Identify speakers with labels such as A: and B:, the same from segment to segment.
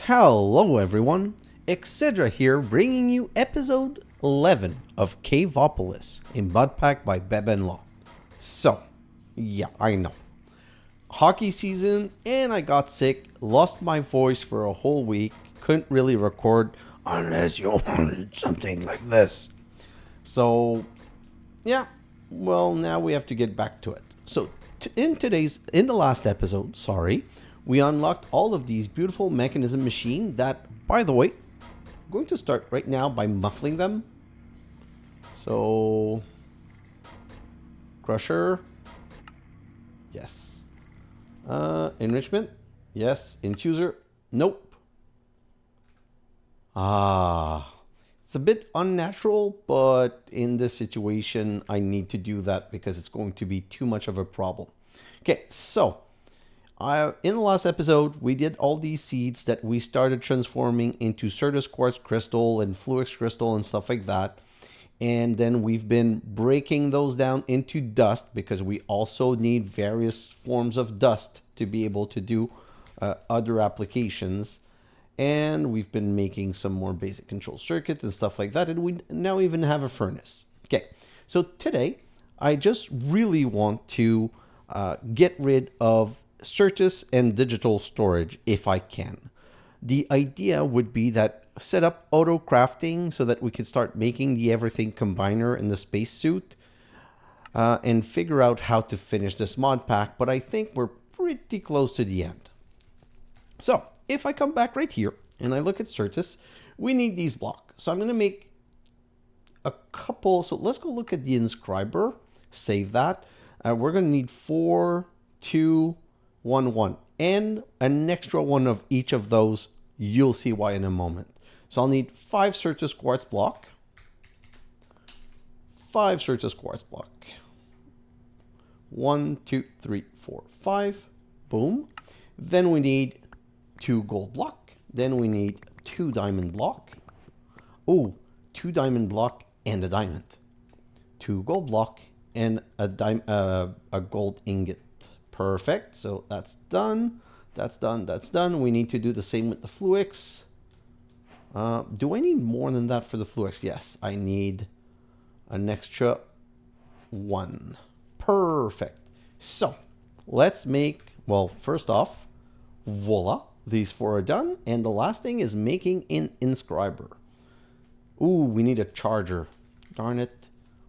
A: Hello everyone, xHedra here bringing you episode 11 of Caveopolis in Modpack by benbenlaw. So, yeah, I know. Hockey season and I got sick, lost my voice for a whole week, couldn't really record unless you wanted something like this. So, yeah, well now we have to get back to it. So, in the last episode, we unlocked all of these beautiful mechanism machine that, by the way, I'm going to start right now by muffling them. So, crusher, yes. Enrichment, yes. Infuser, nope. It's a bit unnatural, but in this situation, I need to do that because it's going to be too much of a problem. Okay, so in the last episode, we did all these seeds that we started transforming into Certus quartz crystal and Fluix crystal and stuff like that. And then we've been breaking those down into dust because we also need various forms of dust to be able to do other applications. And we've been making some more basic control circuits and stuff like that. And we now even have a furnace. Okay, so today I just really want to get rid of Certus and digital storage if I can. The idea would be that set up auto crafting so that we can start making the everything combiner in the spacesuit and figure out how to finish this mod pack. But I think we're pretty close to the end. So if I come back right here and I look at Certus, we need these blocks. So I'm going to make a couple. So let's go look at the Inscriber. Save that. We're going to need 4, 2, 1, 1, and an extra one of each of those. You'll see why in a moment. So I'll need 5 Certus quartz block, 5 Certus quartz block, 1, 2, 3, 4, 5, boom. Then we need 2 gold block. Then we need 2 diamond block. Oh, 2 diamond block and a diamond. 2 gold block and a gold ingot. Perfect. So that's done. That's done. That's done. We need to do the same with the Fluix. Do I need more than that for the Fluix? Yes, I need an extra 1. Perfect. So let's make, well, first off, voila, these 4 are done. And the last thing is making an Inscriber. Ooh, we need a charger. Darn it.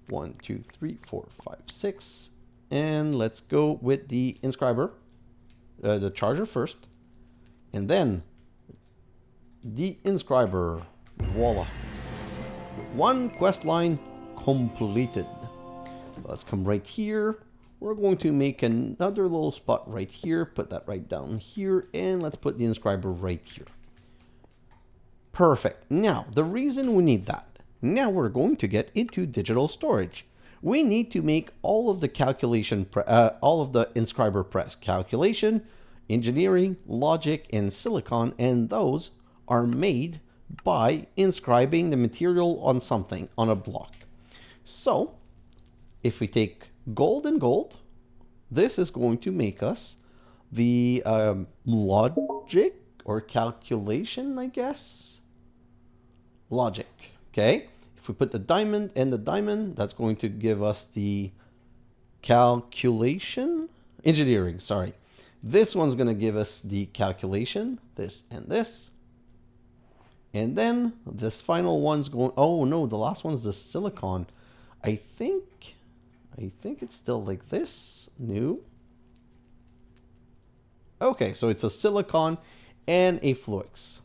A: 1, 2, 3, 4, 5, 6. And let's go with the Inscriber, the charger first, and then the Inscriber. Voila. 1 quest line completed. Let's come right here. We're going to make another little spot right here, put that right down here, and let's put the Inscriber right here. Perfect. Now, the reason we need that, now we're going to get into digital storage. We need to make all of the calculation, all of the Inscriber press. Calculation, engineering, logic, and silicon, and those are made by inscribing the material on something, on a block. So, if we take gold and gold, this is going to make us the logic or calculation, I guess. Logic, okay? If we put the diamond and the diamond, that's going to give us the calculation, engineering, sorry. This one's going to give us the calculation, this and this. And then this final one's going, oh no, the last one's the silicon. I think it's still like this. No. Okay, so it's a silicon and a Fluix.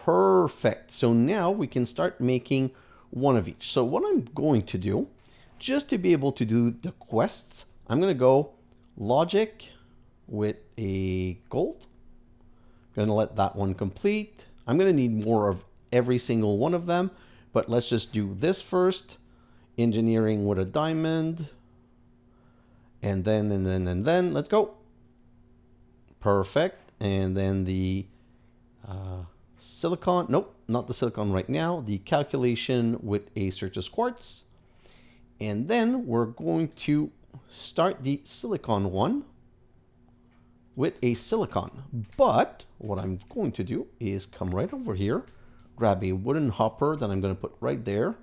A: Perfect. So now we can start making one of each. So what I'm going to do, just to be able to do the quests, I'm going to go logic with a gold. I'm going to let that one complete. I'm going to need more of every single one of them, but let's just do this first. Engineering with a diamond. And then, let's go. Perfect. And then the silicon, nope, not the silicon right now, the calculation with a Certus quartz. And then we're going to start the silicon one with a silicon. But what I'm going to do is come right over here, grab a wooden hopper that I'm going to put right there,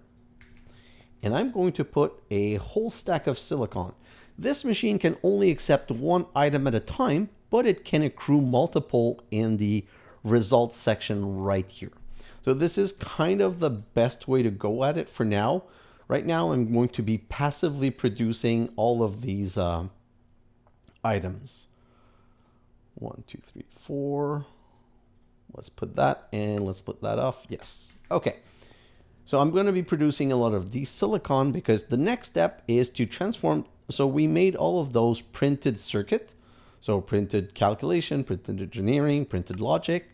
A: and I'm going to put a whole stack of silicon. This machine can only accept one item at a time, but it can accrue multiple in the results section right here. So this is kind of the best way to go at it for now. Right now, I'm going to be passively producing all of these items. 1, 2, 3, 4. Let's put that and let's split that off. Yes. Okay. So I'm going to be producing a lot of these silicon because the next step is to transform. So we made all of those printed circuit. So printed calculation, printed engineering, printed logic.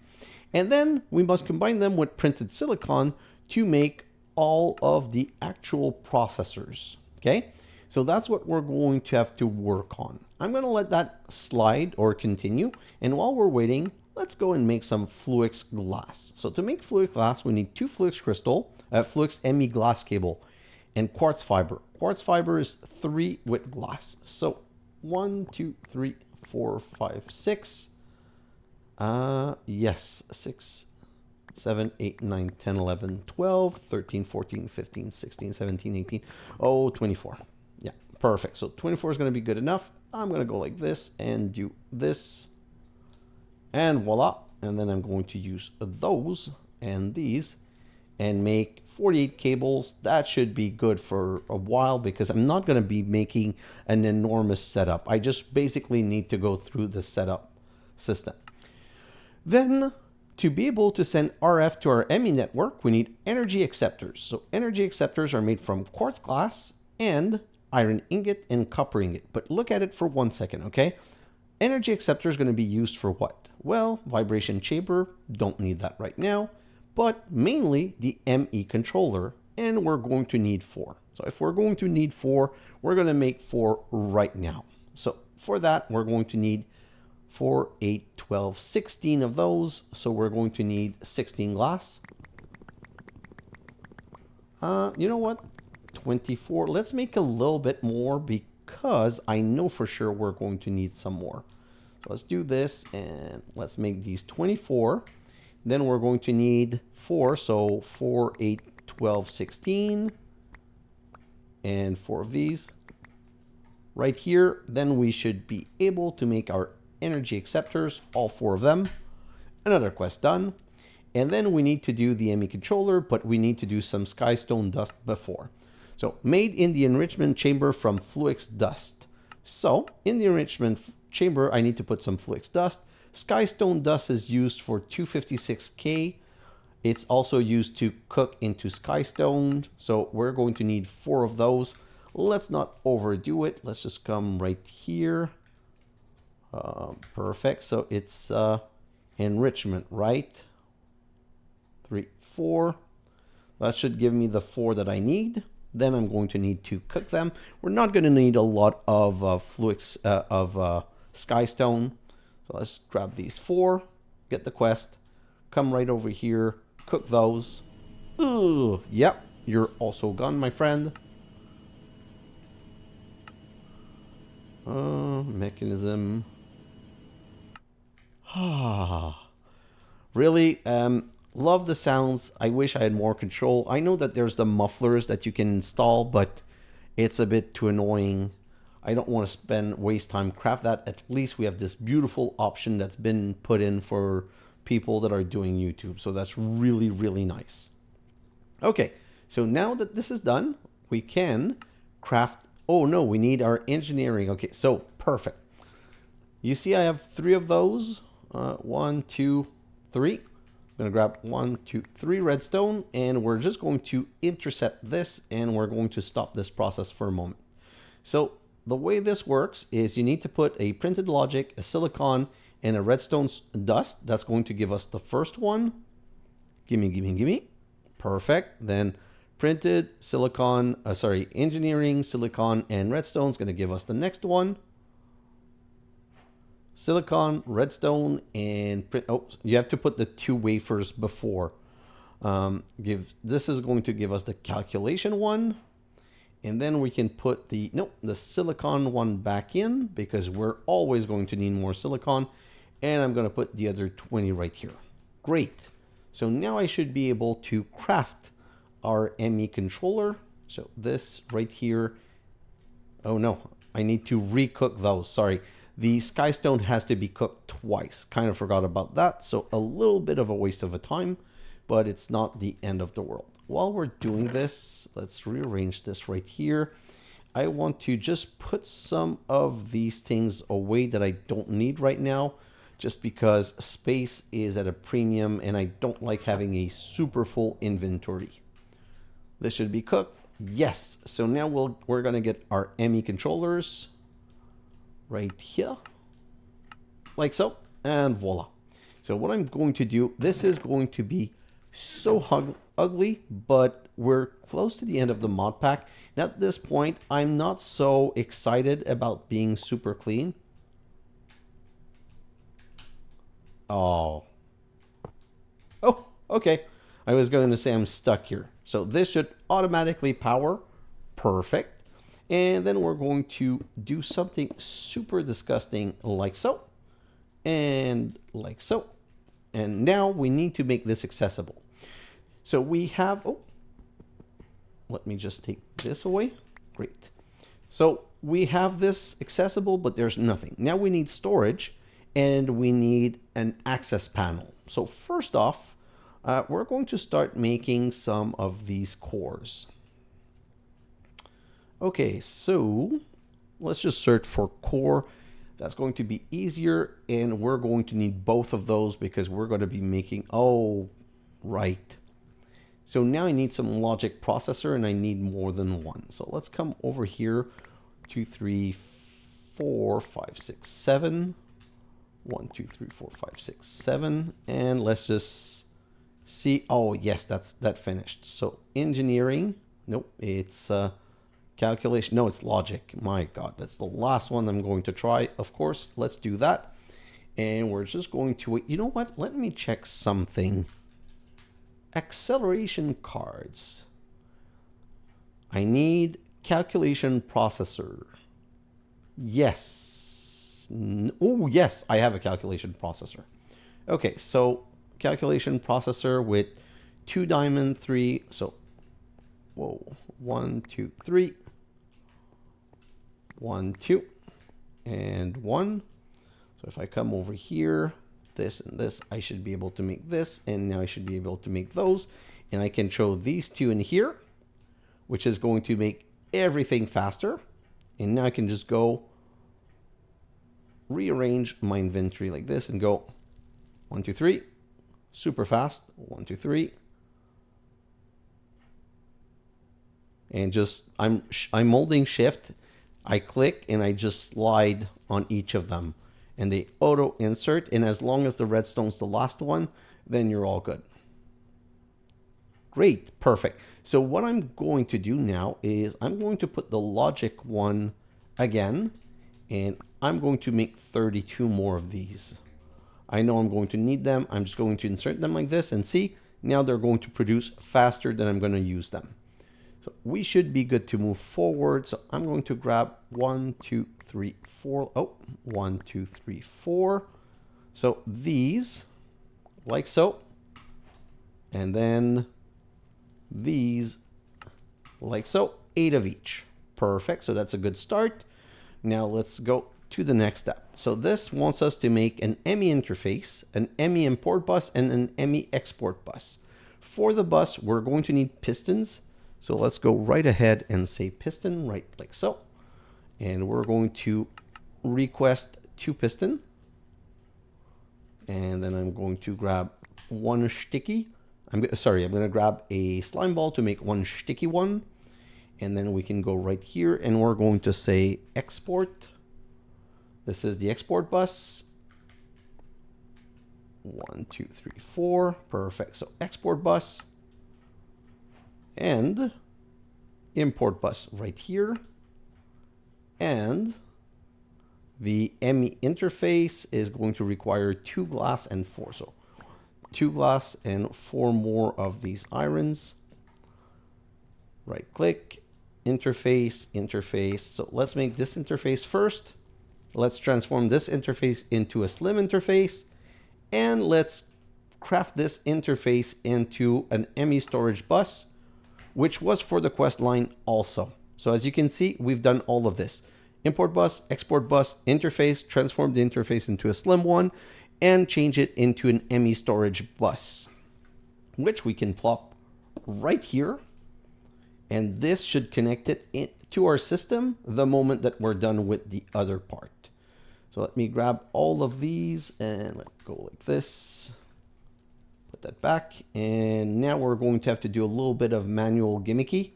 A: And then we must combine them with printed silicon to make all of the actual processors. Okay. So that's what we're going to have to work on. I'm going to let that slide or continue. And while we're waiting, let's go and make some Fluix glass. So to make Fluix glass, we need 2 Fluix crystal, Fluix ME glass cable, and quartz fiber. Quartz fiber is 3 with glass. So 1, 2, 3, 4, 5, 6. Yes, 6, 7, 8, 9, 10, 11, 12, 13, 14, 15, 16, 17, 18, 24. Yeah, perfect. So 24 is going to be good enough. I'm going to go like this and do this. And voila. And then I'm going to use those and these and make 48 cables. That should be good for a while because I'm not going to be making an enormous setup. I just basically need to go through the setup system. Then to be able to send RF to our ME network, we need energy acceptors. So energy acceptors are made from quartz glass and iron ingot and copper ingot. But look at it for 1 second, okay? Energy acceptor is going to be used for what? Well, vibration chamber, don't need that right now, but mainly the ME controller, and we're going to need 4. So if we're going to need 4, we're going to make 4 right now. So for that, we're going to need 4, 8, 12, 16 of those. So we're going to need 16 glass. You know what? 24. Let's make a little bit more because I know for sure we're going to need some more. So let's do this and let's make these 24. Then we're going to need 4. So 4, 8, 12, 16. And 4 of these right here. Then we should be able to make our energy acceptors, all 4 of them. Another quest done. And then we need to do the ME controller, but we need to do some skystone dust before. So made in the enrichment chamber from Fluix dust. So in the enrichment chamber, I need to put some Fluix dust. Skystone dust is used for 256K. It's also used to cook into skystone. So we're going to need 4 of those. Let's not overdo it. Let's just come right here. Perfect. So it's enrichment, right? 3, 4. That should give me the 4 that I need. Then I'm going to need to cook them. We're not going to need a lot of Fluix skystone. So let's grab these 4, get the quest, come right over here, cook those. Ooh, yep, you're also gone, my friend. Mechanism. Really, love the sounds. I wish I had more control. I know that there's the mufflers that you can install, but it's a bit too annoying. I don't want to waste time craft that. At least we have this beautiful option that's been put in for people that are doing YouTube. So that's really, really nice. Okay, so now that this is done, we can craft. Oh no, we need our engineering. Okay, so perfect. You see I have 3 of those. 1, 2, 3. I'm going to grab 1, 2, 3 redstone, and we're just going to intercept this, and we're going to stop this process for a moment. So the way this works is you need to put a printed logic, a silicon, and a redstone dust. That's going to give us the first one. Gimme, gimme, gimme. Perfect. Then printed silicon, engineering, silicon, and redstone is going to give us the next one. Silicon, redstone, and print. Oh, you have to put the 2 wafers before. This is going to give us the calculation one. And then we can put the silicon one back in because we're always going to need more silicon. And I'm going to put the other 20 right here. Great. So now I should be able to craft our ME controller. So this right here. Oh no, I need to recook those. Sorry. The skystone has to be cooked twice. Kind of forgot about that. So a little bit of a waste of a time, but it's not the end of the world. While we're doing this, let's rearrange this right here. I want to just put some of these things away that I don't need right now, just because space is at a premium and I don't like having a super full inventory. This should be cooked. Yes. So now we're going to get our ME controllers right here, like so, and voila. So what I'm going to do, this is going to be so ugly, but we're close to the end of the mod pack. And at this point, I'm not so excited about being super clean. Oh, okay. I was going to say I'm stuck here. So this should automatically power. Perfect. And then we're going to do something super disgusting like so. And like so. And now we need to make this accessible. So we have, let me just take this away. Great. So we have this accessible, but there's nothing. Now we need storage and we need an access panel. So first off, we're going to start making some of these cores. Okay, so let's just search for core. That's going to be easier, and we're going to need both of those because we're going to be making, right. So now I need some logic processor and I need more than one. So let's come over here, 2, 3, 4, 5, 6, 7. 1, 2, 3, 4, 5, 6, 7. And let's just see. Oh, yes, that finished. So engineering. Nope, it's calculation. No, it's logic. My God, that's the last one I'm going to try. Of course, let's do that. And we're just going to, you know what? Let me check something. Acceleration cards. I need calculation processor. Yes. Oh, yes, I have a calculation processor. Okay, so calculation processor with 2 diamond, 3. So, 1, 2, 3. 1, 2, and 1. So if I come over here, this and this, I should be able to make this, and now I should be able to make those, and I can throw these 2 in here, which is going to make everything faster. And now I can just go rearrange my inventory like this and go 1, 2, 3, super fast, 1, 2, 3, and just I'm holding shift, I click and I just slide on each of them. And they auto insert, and as long as the redstone's the last one, then you're all good. Great, perfect. So what I'm going to do now is I'm going to put the logic one again, and I'm going to make 32 more of these. I know I'm going to need them. I'm just going to insert them like this, and see, now they're going to produce faster than I'm going to use them. So we should be good to move forward. So I'm going to grab 1, 2, 3, 4. Oh, 1, 2, 3, 4. So these, like so. And then these, like so. 8 of each. Perfect. So that's a good start. Now let's go to the next step. So this wants us to make an ME interface, an ME import bus, and an ME export bus. For the bus, we're going to need pistons. So let's go right ahead and say piston, right, like so. And we're going to request 2 piston. And then I'm going to grab 1 sticky. I'm going to grab a slime ball to make 1 sticky one. And then we can go right here and we're going to say export. This is the export bus. 1, 2, 3, 4. Perfect. So export bus. And import bus right here. And the ME interface is going to require 2 glass and 4. So 2 glass and 4 more of these irons. Right click interface, interface. So let's make this interface first. Let's transform this interface into a slim interface. And let's craft this interface into an ME storage bus, which was for the quest line also. So as you can see, we've done all of this. Import bus, export bus, interface, transform the interface into a slim one, and change it into an ME storage bus, which we can plop right here. And this should connect it to our system the moment that we're done with the other part. So let me grab all of these and let's go like this. Put that back. And now we're going to have to do a little bit of manual gimmicky.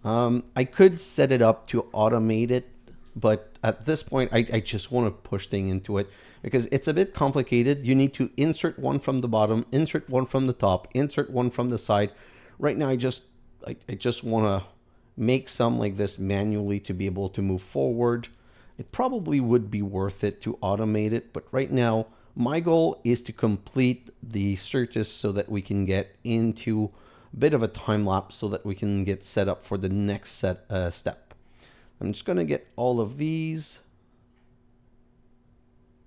A: I could set it up to automate it, but at this point, I just want to push things into it because it's a bit complicated. You need to insert one from the bottom, insert one from the top, insert one from the side. Right now, I just want to make some like this manually to be able to move forward. It probably would be worth it to automate it, but right now, my goal is to complete the Certus so that we can get into a bit of a time lapse so that we can get set up for the next step. I'm just going to get all of these.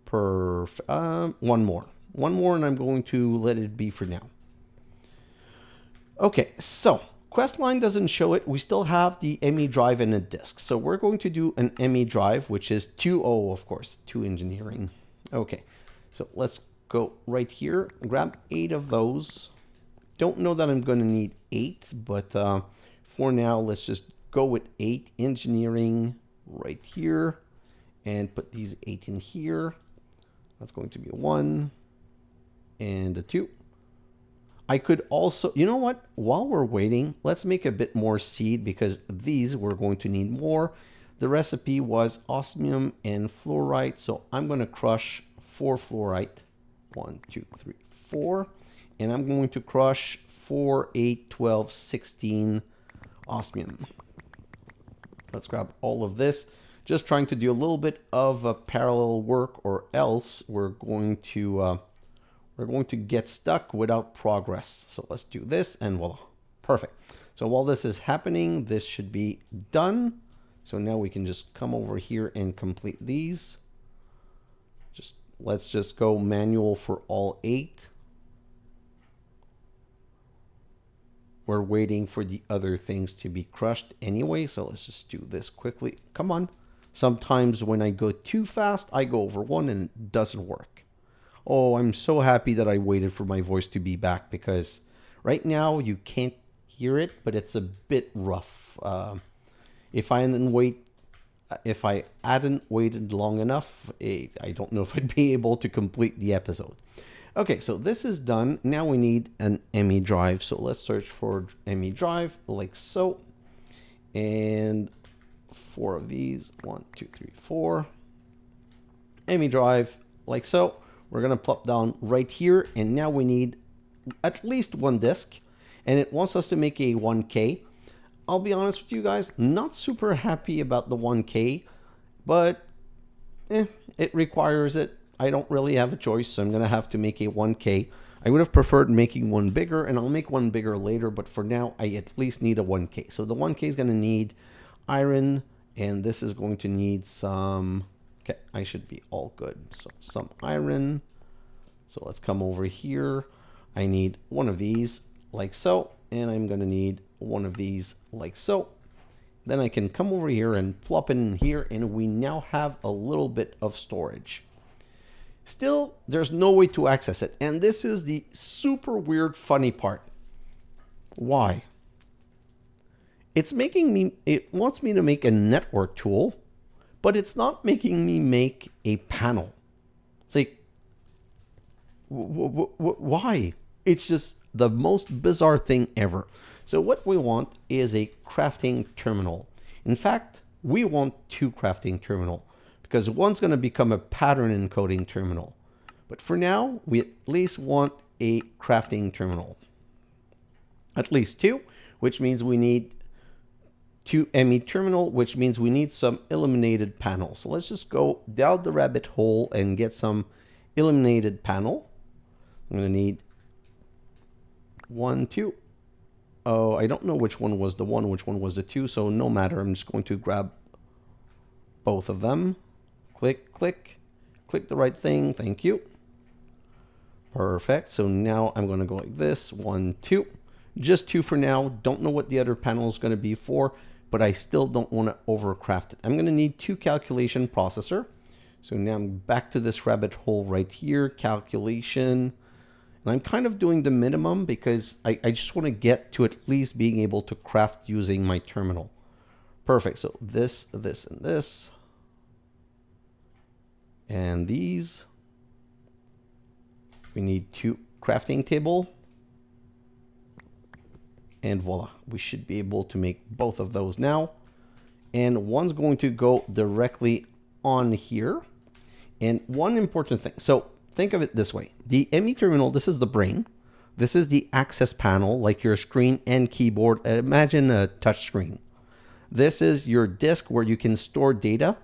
A: Perfect. One more, and I'm going to let it be for now. Okay, so quest line doesn't show it. We still have the ME drive and a disk. So we're going to do an ME drive, which is 2O, of course, 2 engineering. Okay, so let's go right here, grab 8 of those. Don't know that I'm going to need 8, but for now, let's just go with 8 engineering right here and put these 8 in here. That's going to be a 1 and a 2. I could also, you know what? While we're waiting, let's make a bit more seed because these we're going to need more. The recipe was osmium and fluorite. So I'm going to crush 4 fluorite. 1, 2, 3, 4. And I'm going to crush 4, 8, 12, 16 osmium. Let's grab all of this. Just trying to do a little bit of a parallel work, or else we're going to get stuck without progress. So let's do this and voila, perfect. So while this is happening, this should be done. So now we can just come over here and complete these. Let's just go manual for all 8. We're waiting for the other things to be crushed anyway, so let's just do this quickly. Come on. Sometimes when I go too fast, I go over one and it doesn't work. Oh, I'm so happy that I waited for my voice to be back because right now you can't hear it, but it's a bit rough. If I hadn't waited long enough, I don't know if I'd be able to complete the episode. Okay, so this is done. Now we need an ME drive. So let's search for ME drive like so. And 4 of these, 1, 2, 3, 4. ME drive like so. We're going to plop down right here. And now we need at least 1 disk. And it wants us to make a 1K. I'll be honest with you guys, not super happy about the 1K, but it requires it. I don't really have a choice, so I'm going to have to make a 1K. I would have preferred making one bigger, and I'll make one bigger later, but for now, I at least need a 1K. So the 1K is going to need iron, and this is going to need some... Okay, I should be all good. So some iron. So let's come over here. I need one of these like so, and I'm going to need one of these like so. Then I can come over here and plop it in here, and we now have a little bit of storage. Still, there's no way to access it. And this is the super weird, funny part. Why? It wants me to make a network tool, but it's not making me make a panel. It's like, why? It's just the most bizarre thing ever. So what we want is a crafting terminal. In fact, we want 2 crafting terminal, because one's going to become a pattern encoding terminal. But for now, we at least want a crafting terminal. At least 2, which means we need 2 ME terminal, which means we need some illuminated panel. So let's just go down the rabbit hole and get some illuminated panel. I'm going to need 1, 2. Oh, I don't know which one was the 1, which one was the 2, so no matter. I'm just going to grab both of them. Click, click, click the right thing. Thank you. Perfect. So now I'm going to go like this. 1, 2. Just 2 for now. Don't know what the other panel is going to be for, but I still don't want to overcraft it. I'm going to need 2 calculation processor. So now I'm back to this rabbit hole right here. Calculation. And I'm kind of doing the minimum because I just want to get to at least being able to craft using my terminal. Perfect. So this, this, and this. And these. We need 2 crafting table. And voila, we should be able to make both of those now. And one's going to go directly on here. And one important thing. So think of it this way. The ME terminal, this is the brain. This is the access panel, like your screen and keyboard. Imagine a touch screen. This is your disk where you can store data.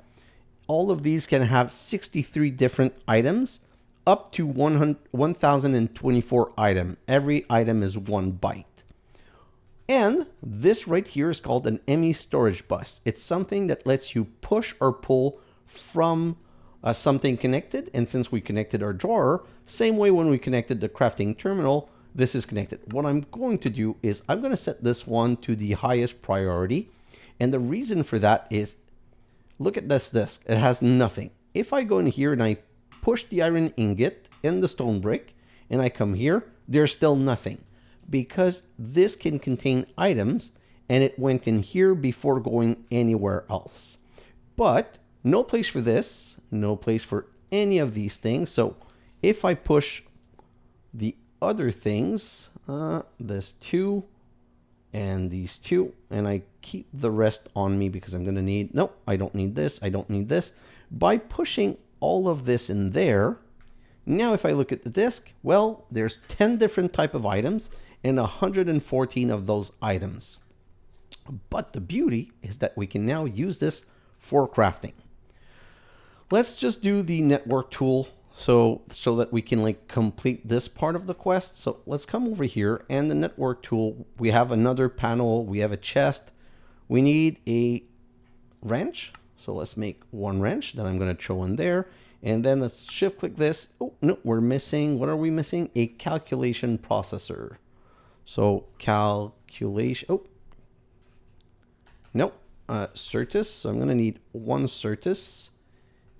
A: All of these can have 63 different items, up to 1024 items. Every item is 1 byte. And this right here is called an ME storage bus. It's something that lets you push or pull from something connected. And since we connected our drawer, same way when we connected the crafting terminal, this is connected. What I'm going to do is I'm going to set this one to the highest priority. And the reason for that is, look at this disk. It has nothing. If I go in here and I push the iron ingot and the stone brick, and I come here, there's still nothing. Because this can contain items, and it went in here before going anywhere else. But no place for this, no place for any of these things. So if I push the other things, this 2 and these 2, and I keep the rest on me because I'm going to need, nope, I don't need this, I don't need this. By pushing all of this in there, now if I look at the disk, well, there's 10 different type of items and 114 of those items. But the beauty is that we can now use this for crafting. Let's just do the network tool so that we can like complete this part of the quest. So let's come over here, and the network tool, we have another panel, we have a chest, we need a wrench. So let's make 1 wrench that I'm going to throw in there. And then let's shift click this. Oh, no, we're missing, what are we missing? A calculation processor. So calculation, oh, no, Certus. So I'm going to need 1 Certus,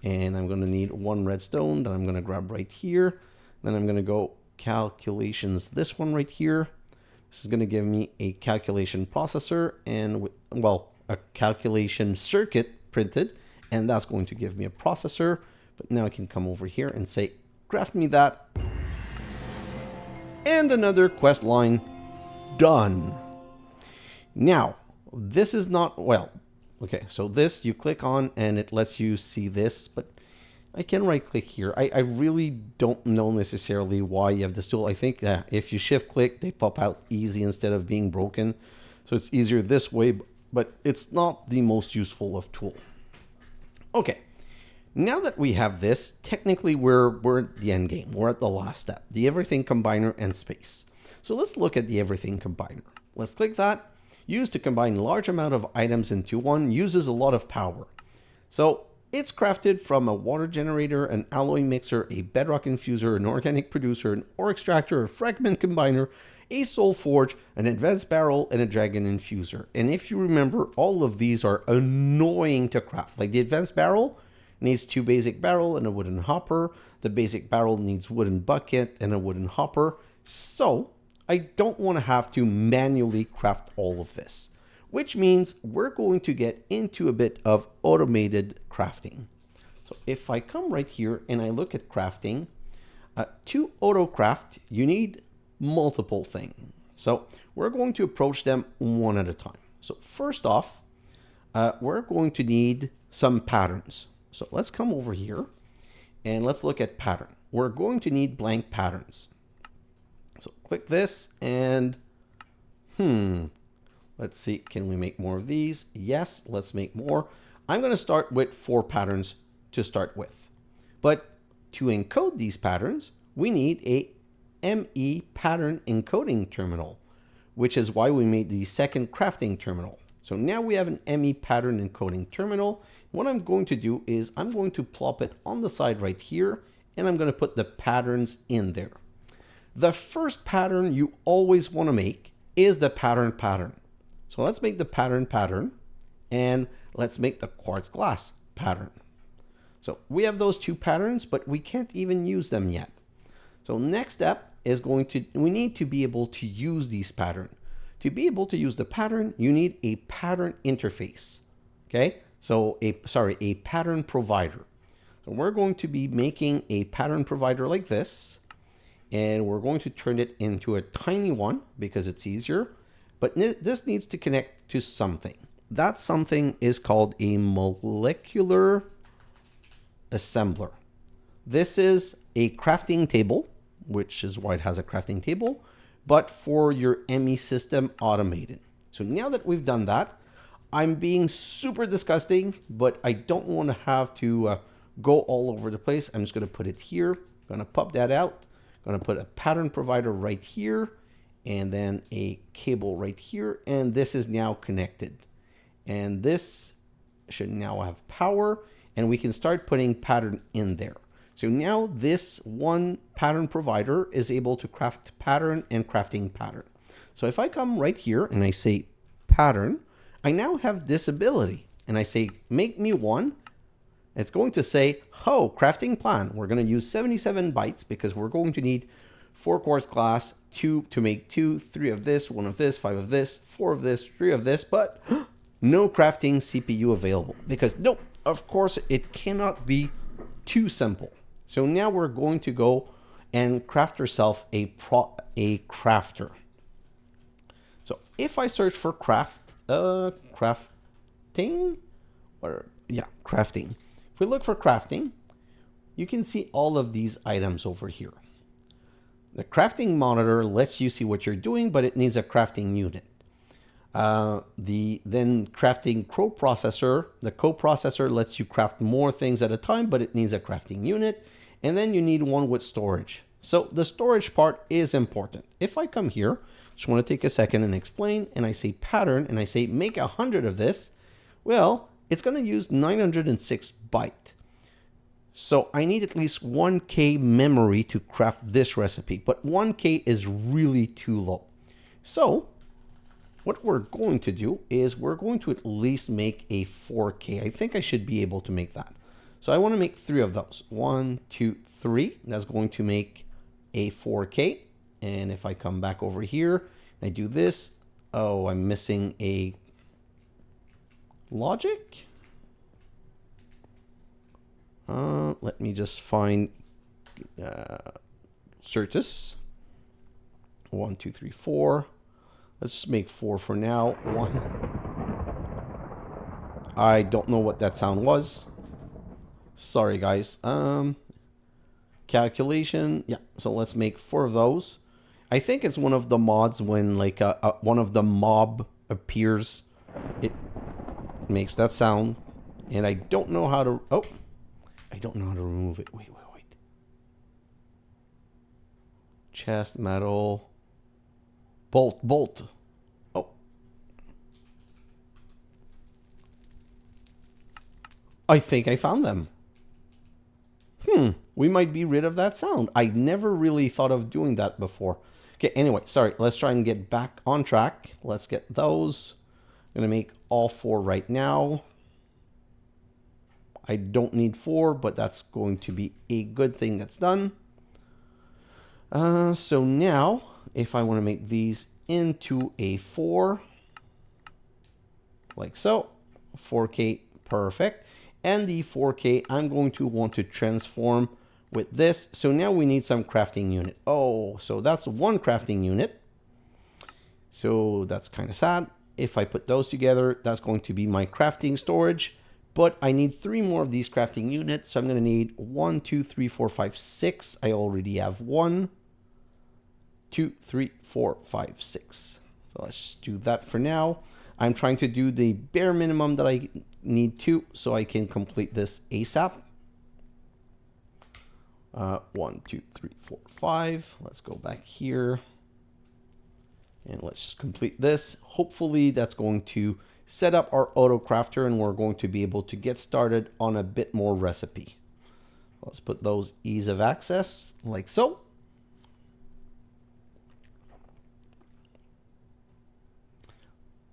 A: and I'm going to need 1 redstone that I'm going to grab right here. Then I'm going to go calculations, this one right here. This is going to give me a calculation processor and, well, a calculation circuit printed, and that's going to give me a processor. But now I can come over here and say, craft me that. And another quest line done. Now, this is not, well, okay, so this you click on and it lets you see this, but I can right click here. I really don't know necessarily why you have this tool. I think that if you shift click, they pop out easy instead of being broken. So it's easier this way, but it's not the most useful of tool. Okay. Now that we have this, technically we're at the end game. We're at the last step, the everything combiner and space. So let's look at the everything combiner. Let's click that. Used to combine large amount of items into one, uses a lot of power. So it's crafted from a water generator, an alloy mixer, a bedrock infuser, an organic producer, an ore extractor, a fragment combiner, a soul forge, an advanced barrel, and a dragon infuser. And if you remember, all of these are annoying to craft. Like the advanced barrel needs 2 basic barrel and a wooden hopper. The basic barrel needs wooden bucket and a wooden hopper. So I don't want to have to manually craft all of this, which means we're going to get into a bit of automated crafting. So if I come right here and I look at crafting, to auto craft, you need multiple things. So we're going to approach them one at a time. So first off, we're going to need some patterns. So let's come over here and let's look at pattern. We're going to need blank patterns. So click this and let's see, can we make more of these? Yes, let's make more. I'm going to start with 4 patterns to start with. But to encode these patterns, we need a ME pattern encoding terminal, which is why we made the second crafting terminal. So now we have an ME pattern encoding terminal. What I'm going to do is I'm going to plop it on the side right here, and I'm going to put the patterns in there. The first pattern you always want to make is the pattern. So let's make the pattern, and let's make the quartz glass pattern. So we have those two patterns, but we can't even use them yet. So next step is we need to be able to use these patterns. To be able to use the pattern, you need a pattern interface. Okay, so a pattern provider. So we're going to be making a pattern provider like this, and we're going to turn it into a tiny one because it's easier, but this needs to connect to something. That something is called a molecular assembler. This is a crafting table, which is why it has a crafting table, but for your ME system automated. So now that we've done that, I'm being super disgusting, but I don't want to have to go all over the place. I'm just going to put it here. I'm going to pop that out. I'm going to put a pattern provider right here, and then a cable right here. And this is now connected. And this should now have power, and we can start putting pattern in there. So now this one pattern provider is able to craft pattern and crafting pattern. So if I come right here and I say pattern, I now have this ability, and I say make me one. It's going to say, oh, crafting plan. We're going to use 77 bytes because we're going to need 4 quartz glass, 2 to make 2, 3 of this, 1 of this, 5 of this, 4 of this, 3 of this, but no crafting CPU available because no, of course it cannot be too simple. So now we're going to go and craft ourselves a crafter. So if I search for crafting. If we look for crafting, you can see all of these items over here. The crafting monitor lets you see what you're doing, but it needs a crafting unit. The crafting coprocessor, the coprocessor lets you craft more things at a time, but it needs a crafting unit. And then you need one with storage. So the storage part is important. If I come here, just want to take a second and explain, and I say pattern, and I say make 100 of this, well, it's going to use 906 byte. So I need at least 1K memory to craft this recipe, but 1K is really too low. So what we're going to do is we're going to at least make a 4K. I think I should be able to make that. So I want to make 3 of those. 1, 2, 3. That's going to make a 4K. And if I come back over here and I do this, oh, I'm missing a logic. Let me just find Certus. 1, 2, 3, 4. Let's just make 4 for now. 1. I don't know what that sound was. Sorry, guys. Calculation. Yeah, so let's make 4 of those. I think it's one of the mods when like one of the mob appears. It makes that sound. And I don't know how to... Oh, I don't know how to remove it. Wait. Chest, metal. Bolt. Oh. I think I found them. We might be rid of that sound. I never really thought of doing that before. Okay, anyway, sorry. Let's try and get back on track. Let's get those. I'm going to make all 4 right now. I don't need 4, but that's going to be a good thing that's done. So now, if I want to make these into a 4, like so, 4K, perfect. And the 4K, I'm going to want to transform with this. So now we need some crafting unit. Oh, so that's 1 crafting unit. So that's kind of sad. If I put those together, that's going to be my crafting storage. But I need 3 more of these crafting units. So I'm going to need 1, 2, 3, 4, 5, 6. I already have 1, 2, 3, 4, 5, 6. So let's just do that for now. I'm trying to do the bare minimum that I need to so I can complete this ASAP. 1, 2, 3, 4, 5. Let's go back here. And let's just complete this. Hopefully that's going to set up our auto crafter and we're going to be able to get started on a bit more recipe. Let's put those ease of access like so.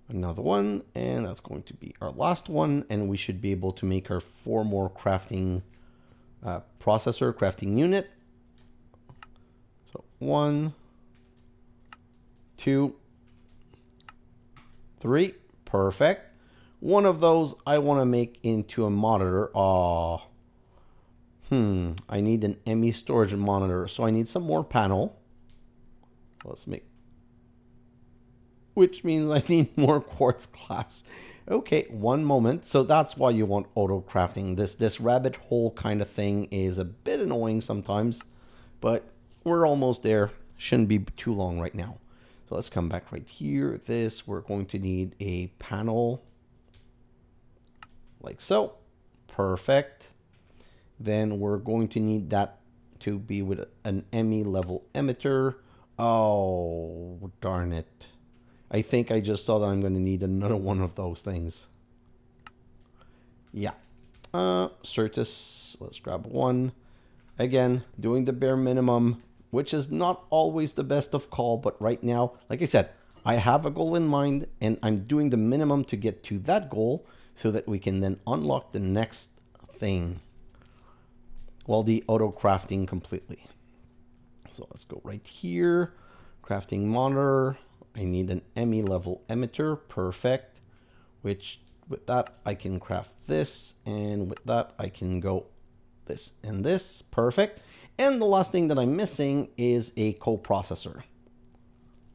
A: Another one, and that's going to be our last one, and we should be able to make our 4 more crafting crafting unit. So 1, 2, 3, perfect. One of those I want to make into a monitor. I need an ME storage monitor, so I need some more panel. Let's make, which means I need more quartz glass. Okay, one moment. So that's why you want auto crafting. This rabbit hole kind of thing is a bit annoying sometimes, but we're almost there. Shouldn't be too long right now. So let's come back right here. We're going to need a panel like so. Perfect. Then we're going to need that to be with an ME level emitter. Oh, darn it. I think I just saw that I'm going to need another one of those things. Yeah. Certus, let's grab one. Again, doing the bare minimum, which is not always the best of call, but right now, like I said, I have a goal in mind and I'm doing the minimum to get to that goal so that we can then unlock the next thing. Well, the auto crafting completely. So let's go right here. Crafting monitor. I need an ME level emitter. Perfect. Which with that I can craft this, and with that I can go this and this. Perfect. And the last thing that I'm missing is a coprocessor.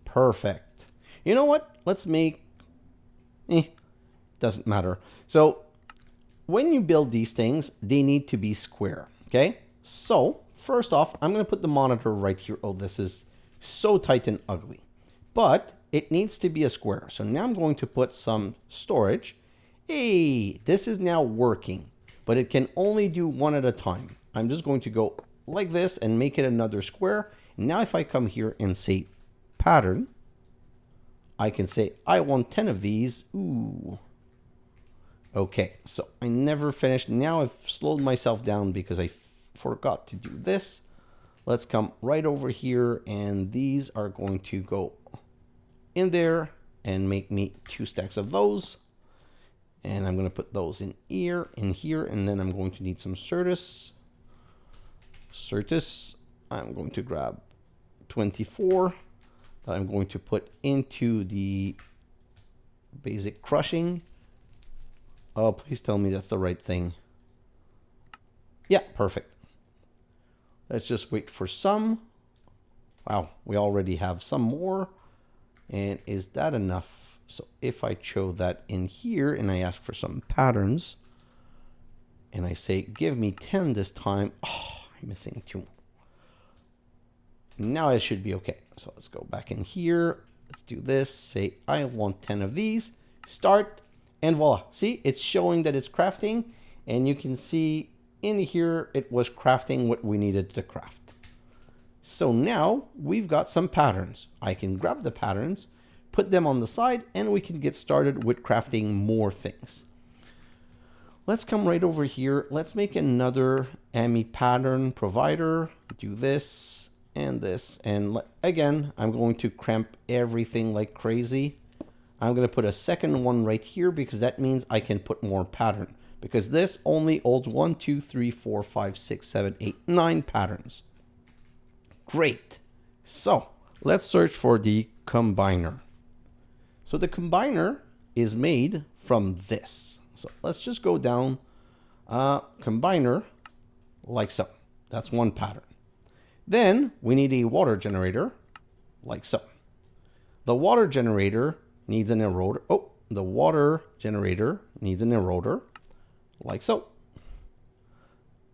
A: Perfect. You know what? Let's make, doesn't matter. So when you build these things, they need to be square. Okay. So first off, I'm going to put the monitor right here. Oh, this is so tight and ugly, but it needs to be a square. So now I'm going to put some storage. Hey, this is now working, but it can only do one at a time. I'm just going to go like this and make it another square. Now if I come here and say pattern, I can say I want 10 of these. Ooh. Okay, so I never finished. Now I've slowed myself down because I forgot to do this. Let's come right over here, and these are going to go in there and make me 2 stacks of those. And I'm going to put those in here, and then I'm going to need some Certus. I'm going to grab 24 that I'm going to put into the basic crushing. Oh, please tell me that's the right thing. Yeah, perfect. Let's just wait for some. Wow, we already have some more. And is that enough? So if I show that in here and I ask for some patterns and I say, give me 10 this time. Oh, I'm missing 2. Now it should be okay. So let's go back in here. Let's do this. Say, I want 10 of these. Start. And voila. See, it's showing that it's crafting. And you can see in here, it was crafting what we needed to craft. So now we've got some patterns. I can grab the patterns, put them on the side, and we can get started with crafting more things. Let's come right over here. Let's make another ME pattern provider. Do this and this. And again, I'm going to cramp everything like crazy. I'm going to put a second one right here because that means I can put more pattern. Because this only holds 1, 2, 3, 4, 5, 6, 7, 8, 9 patterns. Great. So let's search for the combiner. So the combiner is made from this. So let's just go down combiner like so. That's one pattern. Then we need a water generator like so. The water generator needs an eroder. Oh, the water generator needs an eroder like so.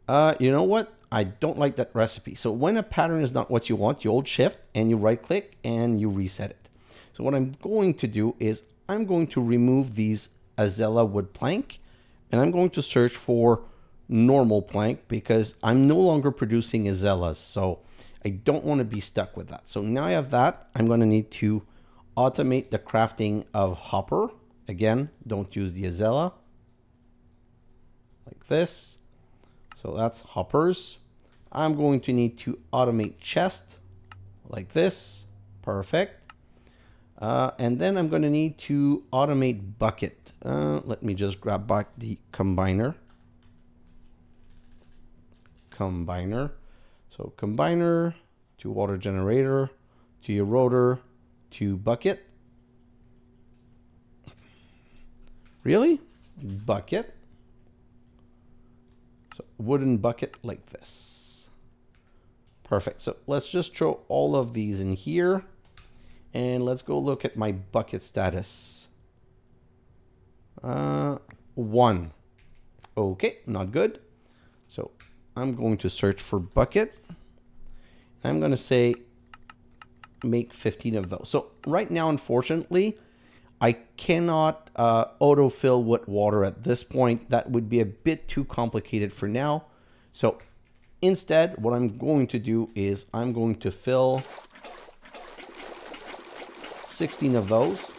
A: You know what? I don't like that recipe. So when a pattern is not what you want, you hold shift and you right click and you reset it. So what I'm going to do is I'm going to remove these Azella wood plank and I'm going to search for normal plank because I'm no longer producing Azellas. So I don't want to be stuck with that. So now I have that. I'm going to need to automate the crafting of hopper. Again, don't use the Azella. Like this. So that's hoppers. I'm going to need to automate chest like this. Perfect. And then I'm going to need to automate bucket. Let me just grab back the combiner. So combiner to water generator to eroder to bucket. Really? Bucket. So wooden bucket like this. Perfect. So let's just throw all of these in here. And let's go look at my bucket status. 1. Okay, not good. So I'm going to search for bucket. I'm going to say make 15 of those. So right now, unfortunately, I cannot autofill with water at this point. That would be a bit too complicated for now. So instead, what I'm going to do is I'm going to fill 16 of those.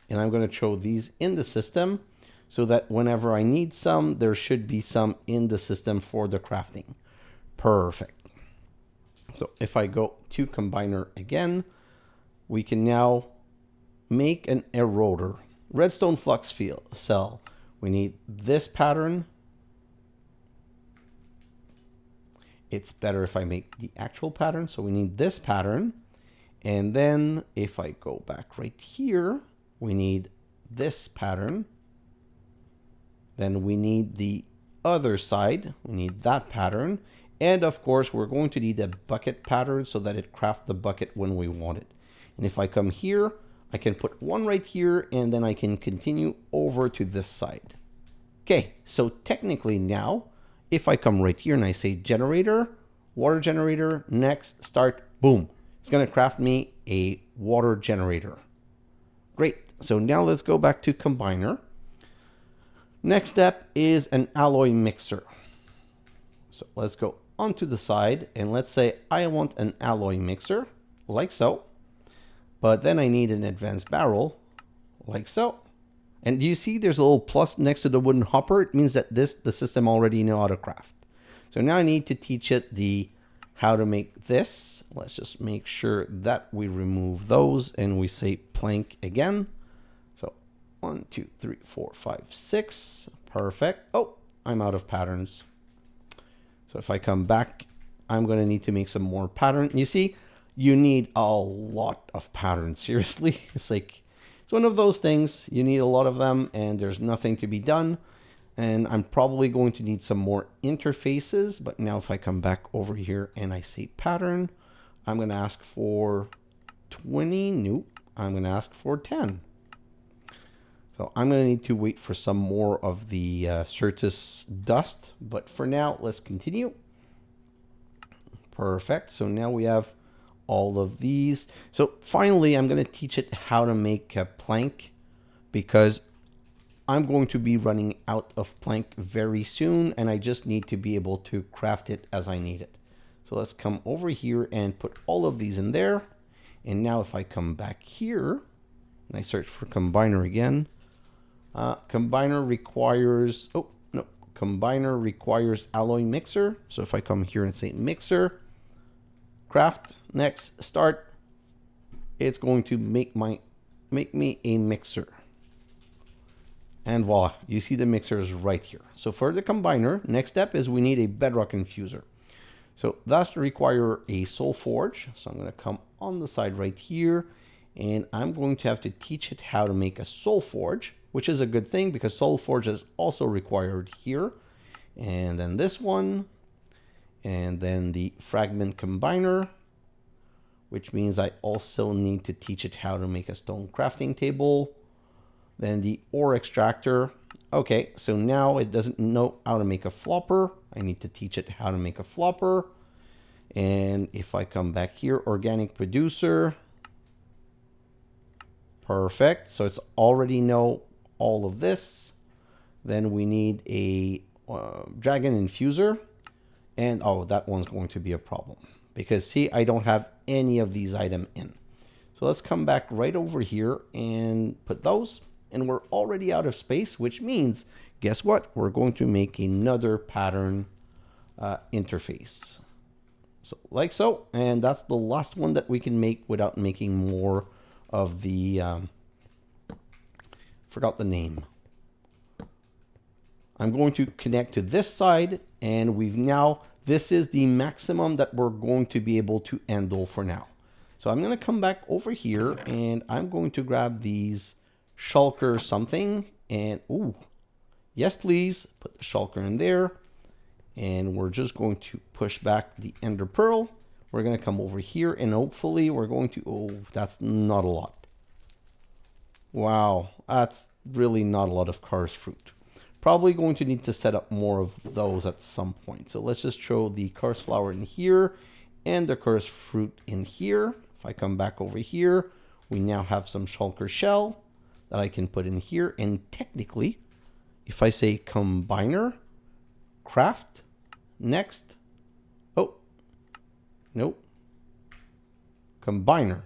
A: And I'm going to throw these in the system so that whenever I need some, there should be some in the system for the crafting. Perfect. So if I go to combiner again, we can now make an eroder. Redstone flux field cell. We need this pattern. It's better if I make the actual pattern. So we need this pattern. And then if I go back right here, we need this pattern. Then we need the other side. We need that pattern. And of course, we're going to need a bucket pattern so that it crafts the bucket when we want it. And if I come here, I can put one right here, and then I can continue over to this side. Okay, so technically now, if I come right here and I say generator, water generator, next, start, boom. It's going to craft me a water generator. Great. So now let's go back to combiner. Next step is an alloy mixer. So let's go onto the side and let's say I want an alloy mixer like so. But then I need an advanced barrel like so. And do you see there's a little plus next to the wooden hopper? It means that the system already know how to craft. So now I need to teach it how to make this. Let's just make sure that we remove those and we say plank again. So 1, 2, 3, 4, 5, 6. Perfect. Oh, I'm out of patterns. So if I come back, I'm going to need to make some more pattern. You see, you need a lot of patterns. Seriously, it's one of those things. You need a lot of them and there's nothing to be done. And I'm probably going to need some more interfaces. But now if I come back over here and I say pattern, I'm going to ask for 20. Nope. I'm going to ask for 10. So I'm going to need to wait for some more of the Certus dust. But for now, let's continue. Perfect. So now we have all of these. So finally, I'm going to teach it how to make a plank because I'm going to be running out of plank very soon. And I just need to be able to craft it as I need it. So let's come over here and put all of these in there. And now if I come back here and I search for combiner again, combiner requires, oh, no, combiner requires alloy mixer. So if I come here and say mixer, craft, next, start, it's going to make me a mixer. And voila, you see the mixer is right here. So for the combiner, next step is we need a bedrock infuser. So that's require a soul forge. So I'm going to come on the side right here and I'm going to have to teach it how to make a soul forge, which is a good thing because soul forge is also required here. And then this one, and then the fragment combiner, which means I also need to teach it how to make a stone crafting table. Then the ore extractor. Okay, so now it doesn't know how to make a flopper. I need to teach it how to make a flopper. And if I come back here, organic producer. Perfect. So it's already know all of this. Then we need a dragon infuser. And oh, that one's going to be a problem. Because see, I don't have any of these items in. So let's come back right over here and put those. And we're already out of space, which means, guess what? We're going to make another pattern interface. So like so, and that's the last one that we can make without making more of the, forgot the name. I'm going to connect to this side, and we've now, this is the maximum that we're going to be able to handle for now. So I'm going to come back over here, and I'm going to grab these shulker something, and ooh, yes please, put the shulker in there, and we're just going to push back the ender pearl. We're going to come over here, and hopefully we're going to, oh, that's not a lot. Wow, that's really not a lot of karst fruit. Probably going to need to set up more of those at some point. So let's just throw the karst flower in here and the karst fruit in here. If I come back over here, we now have some shulker shell that I can put in here. And technically, if I say combiner, craft, next, oh, nope, combiner.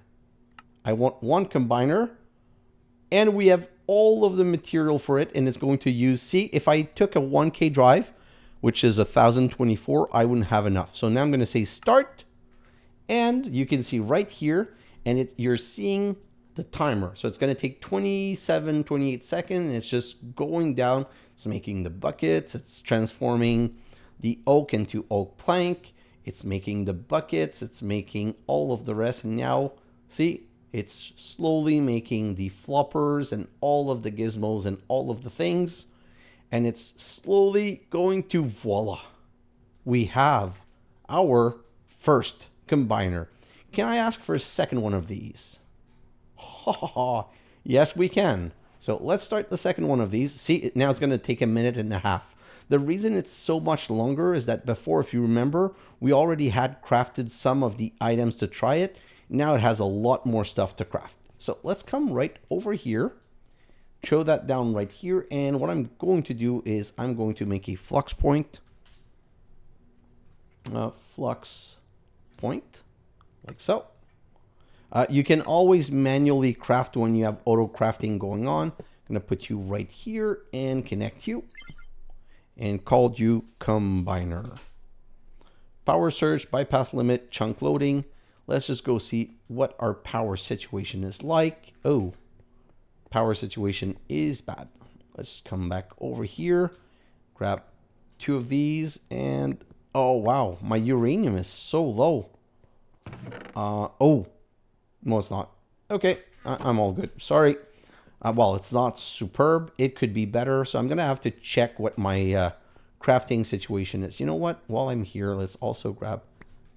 A: I want one combiner, and we have all of the material for it, and it's going to use, see, if I took a 1K drive, which is 1024, I wouldn't have enough. So now I'm going to say start, and you can see right here, and you're seeing the timer. So it's going to take 28 seconds, and it's just going down. It's making the buckets, it's transforming the oak into oak plank, it's making the buckets, it's making all of the rest, and now, see, it's slowly making the floppers and all of the gizmos and all of the things. And it's slowly going to, voila, we have our first combiner. Can I ask for a second one of these? Yes, we can. So let's start the second one of these. See, now it's going to take a minute and a half. The reason it's so much longer is that before, if you remember, we already had crafted some of the items to try it. Now it has a lot more stuff to craft. So let's come right over here, show that down right here. And what I'm going to do is I'm going to make a flux point, like so. You can always manually craft when you have auto crafting going on. I'm going to put you right here and connect you and called you combiner. Power surge, bypass limit, chunk loading. Let's just go see what our power situation is like. Oh, power situation is bad. Let's come back over here, grab 2 of these, and oh wow, my uranium is so low. Oh, no it's not. Okay, I'm all good. Sorry. Well, it's not superb. It could be better, so I'm gonna have to check what my crafting situation is. You know what? While I'm here, let's also grab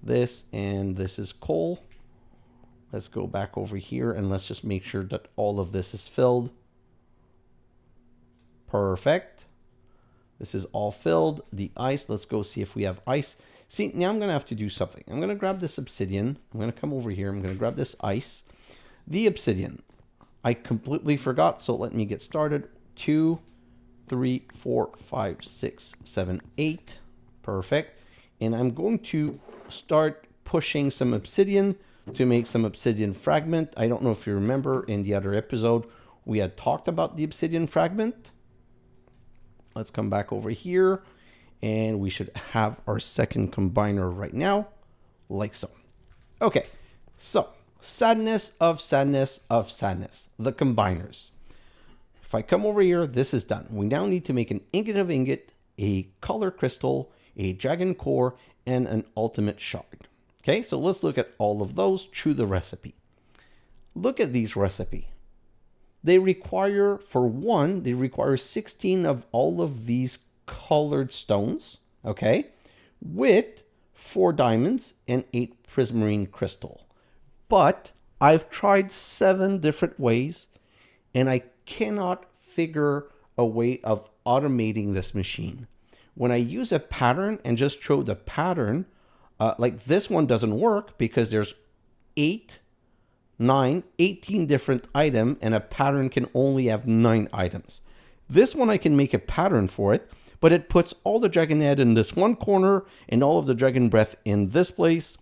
A: this, and this is coal. Let's go back over here and let's just make sure that all of this is filled. Perfect. This is all filled. The ice, let's go see if we have ice. See, now I'm gonna have to do something. I'm gonna grab this obsidian. I'm gonna come over here. I'm gonna grab this ice. The obsidian, I completely forgot, so let me get started. 2, 3, 4, 5, 6, 7, 8. Perfect. And I'm going to start pushing some obsidian to make some obsidian fragment. I don't know if you remember in the other episode, we had talked about the obsidian fragment. Let's come back over here, and we should have our second combiner right now, like so. Okay, so sadness of sadness of sadness, the combiners. If I come over here, this is done. We now need to make an ingot of ingot, a color crystal, a dragon core, and an ultimate shard. Okay, so let's look at all of those through the recipe. Look at these recipe. They require, for one, they require 16 of all of these colored stones, okay, with 4 diamonds and 8 prismarine crystal. But I've tried 7 different ways, and I cannot figure a way of automating this machine. When I use a pattern and just throw the pattern, like this one doesn't work because there's 8, 9, 18 different items, and a pattern can only have 9 items. This one I can make a pattern for it, but it puts all the dragon head in this one corner and all of the dragon breath in this place.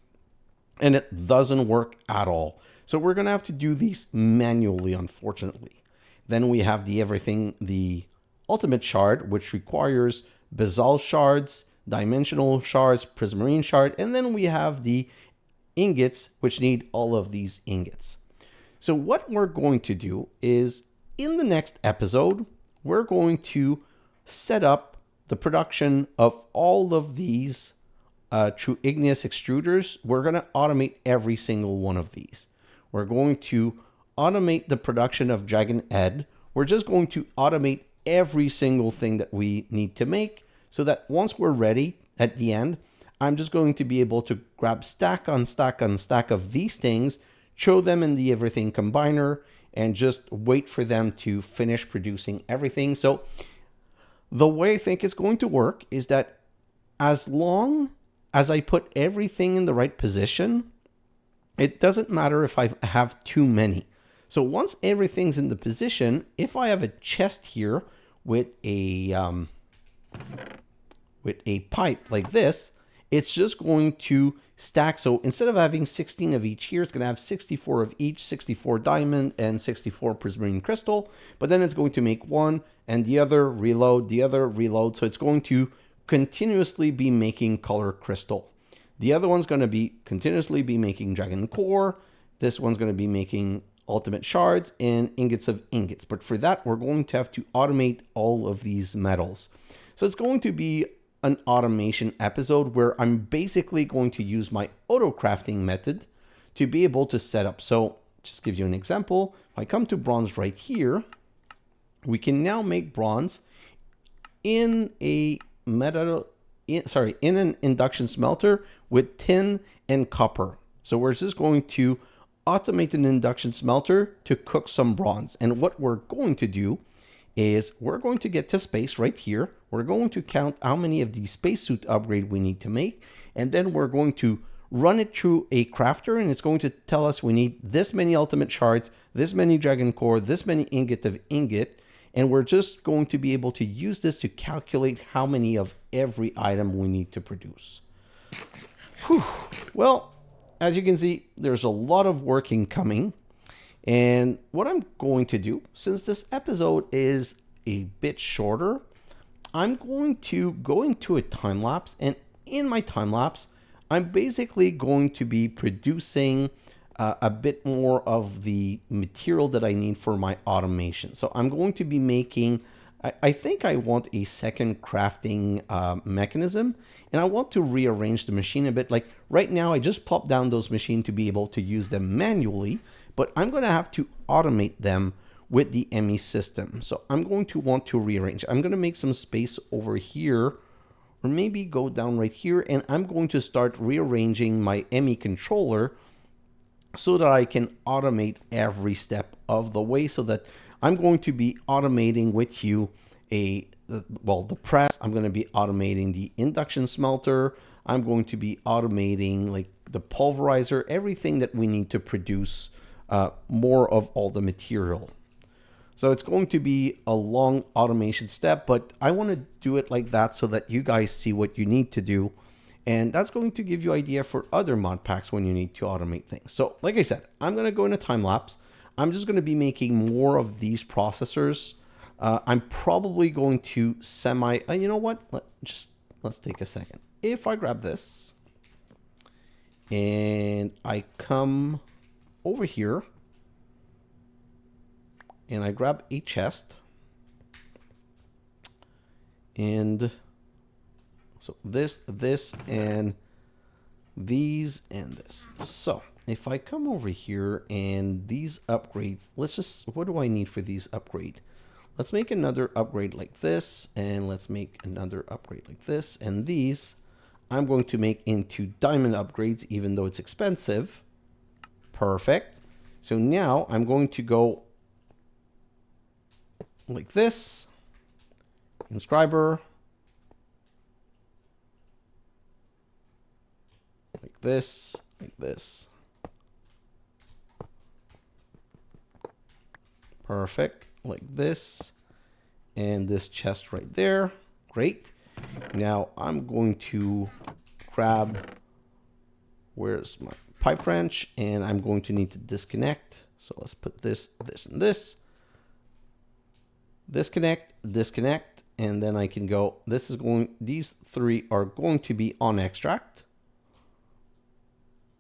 A: and it doesn't work at all. So we're going to have to do these manually, unfortunately. Then we have the ultimate shard, which requires basalt shards, dimensional shards, prismarine shard, and then we have the ingots, which need all of these ingots. So what we're going to do is, in the next episode, we're going to set up the production of all of these true igneous extruders. We're going to automate every single one of these. We're going to automate the production of Dragon Egg. We're just going to automate every single thing that we need to make, so that once we're ready at the end, I'm just going to be able to grab stack on stack on stack of these things, show them in the everything combiner, and just wait for them to finish producing everything. So the way I think it's going to work is that as long as I put everything in the right position, it doesn't matter if I have too many. So once everything's in the position, if I have a chest here with a pipe like this, it's just going to stack. So instead of having 16 of each here, it's going to have 64 of each, 64 diamond and 64 prismarine crystal. But then it's going to make one and the other reload, the other reload. So it's going to continuously be making color crystal. The other one's going to be continuously be making dragon core. This one's going to be making ultimate shards and ingots of ingots. But for that, we're going to have to automate all of these metals. So it's going to be an automation episode where I'm basically going to use my auto crafting method to be able to set up. So just give you an example. If I come to bronze right here, we can now make bronze in a in an induction smelter with tin and copper. So we're just going to automate an induction smelter to cook some bronze. And what we're going to do is we're going to get to space right here. We're going to count how many of these spacesuit upgrade we need to make. And then we're going to run it through a crafter, and it's going to tell us we need this many ultimate shards, this many dragon core, this many ingot of ingot. And we're just going to be able to use this to calculate how many of every item we need to produce. Whew. Well, as you can see, there's a lot of work incoming. And what I'm going to do, since this episode is a bit shorter, I'm going to go into a time lapse. And in my time lapse, I'm basically going to be producing a bit more of the material that I need for my automation. So I'm going to be making, I think I want a second crafting mechanism, and I want to rearrange the machine a bit. Like right now, I just pop down those machines to be able to use them manually, but I'm going to have to automate them with the ME system. So I'm going to want to rearrange. I'm going to make some space over here, or maybe go down right here, and I'm going to start rearranging my ME controller so that I can automate every step of the way, so that I'm going to be automating with you the press. I'm going to be automating the induction smelter. I'm going to be automating like the pulverizer, everything that we need to produce more of all the material. So it's going to be a long automation step, but I want to do it like that so that you guys see what you need to do. And that's going to give you idea for other mod packs when you need to automate things. So like I said, I'm going to go in a time lapse. I'm just going to be making more of these processors. I'm probably going to you know what? Let's take a second. If I grab this and I come over here and I grab a chest, and so this, and these, and this. So if I come over here and these upgrades, what do I need for these upgrade? Let's make another upgrade like this, and let's make another upgrade like this. And these I'm going to make into diamond upgrades, even though it's expensive. Perfect. So now I'm going to go like this, Inscriber, like this, like this. Perfect, like this, and this chest right there. Great. Now I'm going to grab, where's my pipe wrench, and I'm going to need to disconnect. So let's put this, this, and this. Disconnect, disconnect, and then I can go, these three are going to be on extract.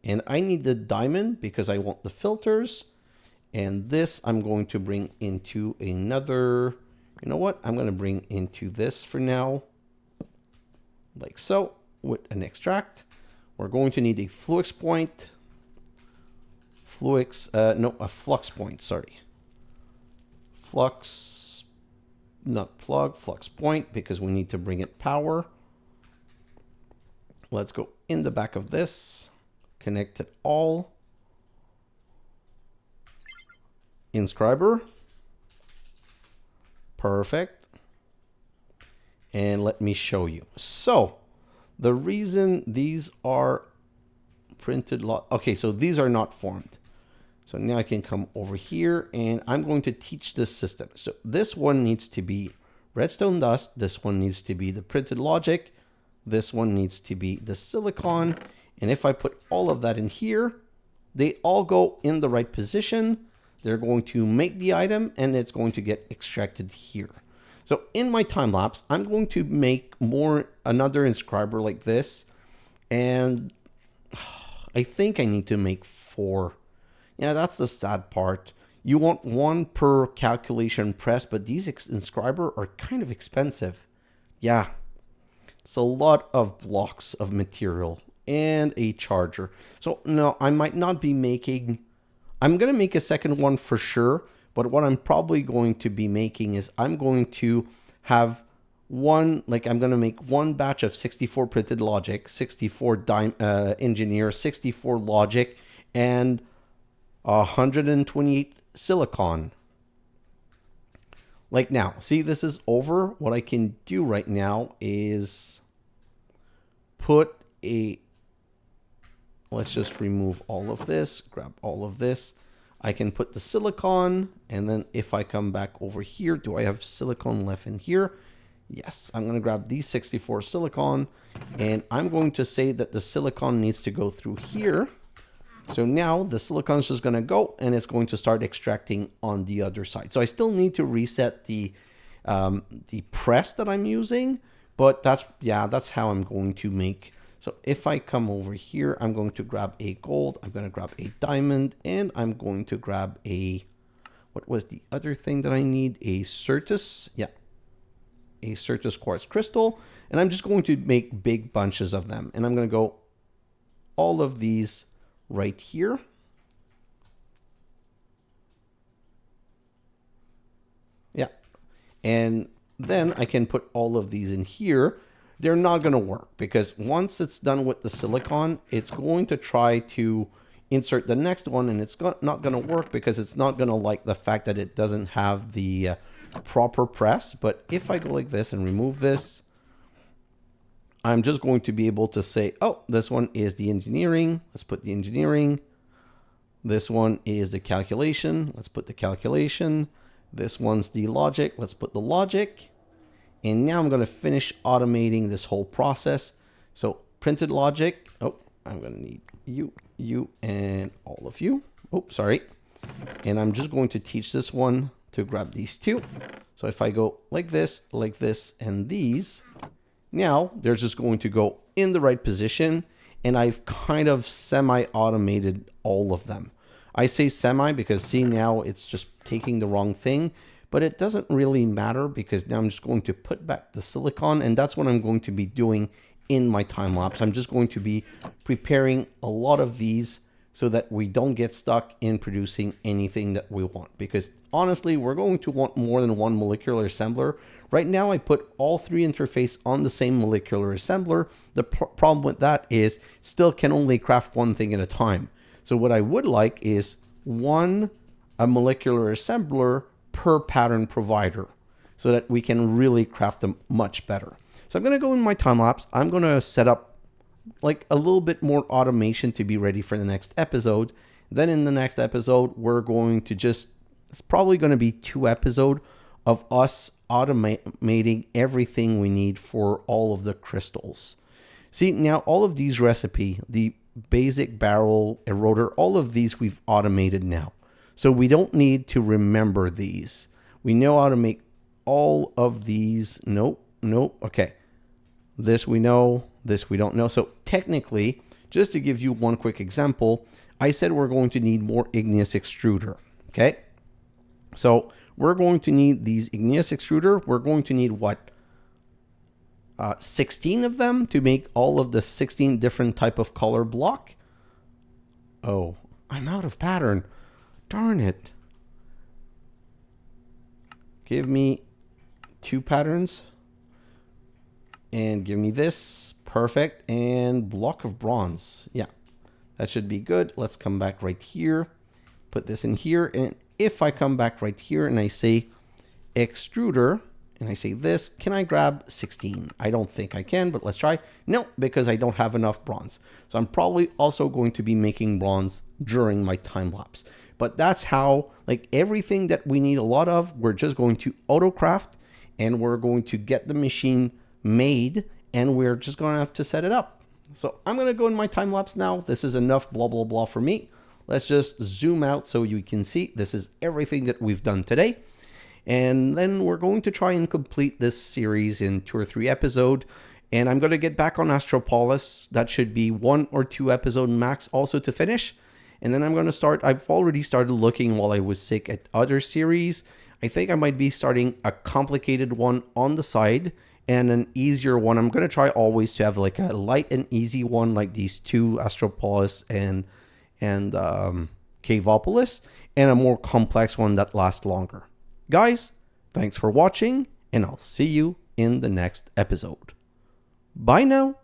A: And I need the diamond because I want the filters. And this I'm going to bring into another, you know what? I'm going to bring into this for now, like so, with an extract. We're going to need a Fluix point. A flux point, sorry. Flux, not plug, flux point, because we need to bring it power. Let's go in the back of this, connect it all. Inscriber. Perfect. And let me show you. So the reason these are printed okay, so these are not formed. So now I can come over here and I'm going to teach this system. So this one needs to be redstone dust. This one needs to be the printed logic. This one needs to be the silicon. And if I put all of that in here, they all go in the right position. They're going to make the item and it's going to get extracted here. So in my time lapse, I'm going to make another inscriber like this. And I think I need to make 4. Yeah, that's the sad part. You want 1 per calculation press, but these inscriber are kind of expensive. Yeah, it's a lot of blocks of material and a charger. So no, I might not be making, I'm going to make a second one for sure. But what I'm probably going to be making is I'm going to have I'm going to make 1 batch of 64 printed logic, 64 engineer, 64 logic, and 128 silicon. Like now, see, this is over. What I can do right now is let's just remove all of this, grab all of this. I can put the silicon, and then if I come back over here, do I have silicon left in here? Yes, I'm going to grab these 64 silicon, and I'm going to say that the silicon needs to go through here. So now the silicon is just going to go, and it's going to start extracting on the other side. So I still need to reset the press that I'm using, but that's how I'm going to make. So if I come over here, I'm going to grab a gold, I'm going to grab a diamond, and I'm going to grab what was the other thing that I need? A Certus. Yeah, a Certus quartz crystal. And I'm just going to make big bunches of them. And I'm going to go all of these right here. Yeah. And then I can put all of these in here. They're not going to work because once it's done with the silicon, it's going to try to insert the next one, and it's not going to work because it's not going to like the fact that it doesn't have the proper press. But if I go like this and remove this, I'm just going to be able to say, oh, this one is the engineering. Let's put the engineering. This one is the calculation. Let's put the calculation. This one's the logic. Let's put the logic. And now I'm going to finish automating this whole process. So printed logic. Oh, I'm going to need you, and all of you. Oh, sorry. And I'm just going to teach this one to grab these 2. So if I go like this, and these, now they're just going to go in the right position. And I've kind of semi-automated all of them. I say semi because see, now it's just taking the wrong thing. But it doesn't really matter because now I'm just going to put back the silicon, and that's what I'm going to be doing in my time lapse. I'm just going to be preparing a lot of these so that we don't get stuck in producing anything that we want. Because honestly, we're going to want more than 1 molecular assembler. Right now, I put all 3 interface on the same molecular assembler. The problem with that is still can only craft 1 thing at a time. So what I would like is a molecular assembler per pattern provider so that we can really craft them much better. So I'm going to go in my time lapse. I'm going to set up like a little bit more automation to be ready for the next episode. Then in the next episode, we're going to it's probably going to be 2 episodes of us automating everything we need for all of the crystals. See, now all of these recipe, the basic barrel eroder, all of these we've automated now. So we don't need to remember these. We know how to make all of these. Nope. Okay. This we know, this we don't know. So technically, just to give you one quick example, I said we're going to need more igneous extruder. Okay. So we're going to need these igneous extruder. We're going to need what? 16 of them to make all of the 16 different type of color block. Oh, I'm out of pattern. Darn it. Give me 2 patterns and give me this. Perfect. And block of bronze. Yeah, that should be good. Let's come back right here. Put this in here. And if I come back right here and I say extruder and I say this, can I grab 16? I don't think I can, but let's try. No, because I don't have enough bronze. So I'm probably also going to be making bronze during my time lapse. But that's how, like, everything that we need a lot of, we're just going to autocraft and we're going to get the machine made and we're just going to have to set it up. So I'm going to go in my time lapse now. This is enough blah, blah, blah for me. Let's just zoom out so you can see this is everything that we've done today. And then we're going to try and complete this series in 2 or 3 episodes. And I'm going to get back on Astropolis. That should be 1 or 2 episodes max also to finish. And then I'm going to start, I've already started looking while I was sick at other series. I think I might be starting a complicated one on the side and an easier one. I'm going to try always to have like a light and easy one like these 2, Astropolis and Caveopolis, and a more complex one that lasts longer. Guys, thanks for watching, and I'll see you in the next episode. Bye now.